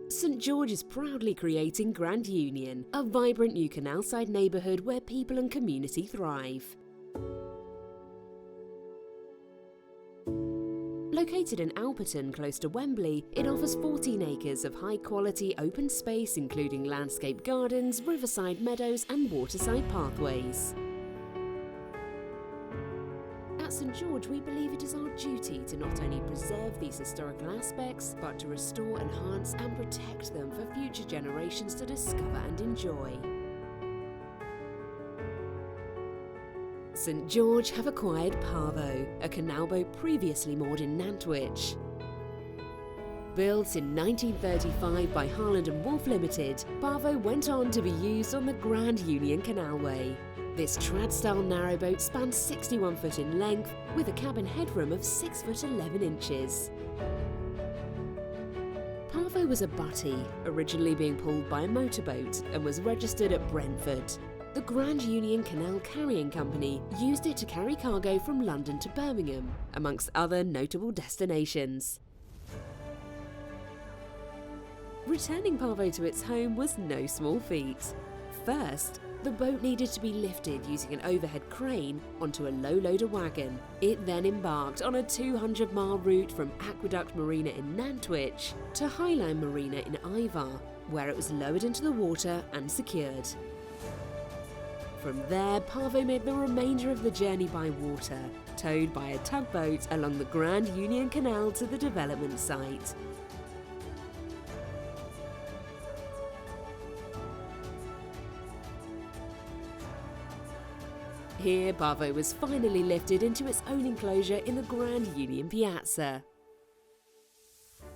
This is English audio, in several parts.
St George is proudly creating Grand Union, a vibrant new canalside neighbourhood where people and community thrive. Located in Alperton, close to Wembley, it offers 14 acres of high-quality open space including landscape gardens, riverside meadows and waterside pathways. At St George, we believe it is our duty to not only preserve these historical aspects, but to restore, enhance and protect them for future generations to discover and enjoy. St George have acquired PAVO, a canal boat previously moored in Nantwich. Built in 1935 by Harland & Wolff Limited, PAVO went on to be used on the Grand Union Canalway. This trad-style narrowboat spans 61 foot in length with a cabin headroom of 6 foot 11 inches. PAVO was a butty, originally being pulled by a motorboat and was registered at Brentford. The Grand Union Canal Carrying Company used it to carry cargo from London to Birmingham, amongst other notable destinations. Returning PAVO to its home was no small feat. First, the boat needed to be lifted using an overhead crane onto a low-loader wagon. It then embarked on a 200-mile route from Aqueduct Marina in Nantwich to Highline Marina in Ivar, where it was lowered into the water and secured. From there, PAVO made the remainder of the journey by water, towed by a tugboat along the Grand Union Canal to the development site. Here, PAVO was finally lifted into its own enclosure in the Grand Union Piazza.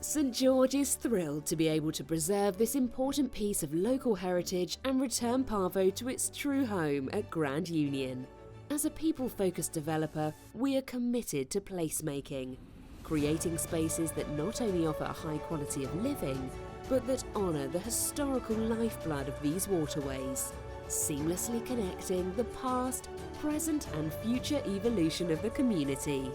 St George is thrilled to be able to preserve this important piece of local heritage and return PAVO to its true home at Grand Union. As a people-focused developer, we are committed to placemaking, creating spaces that not only offer a high quality of living, but that honour the historical lifeblood of these waterways, seamlessly connecting the past, present and future evolution of the community.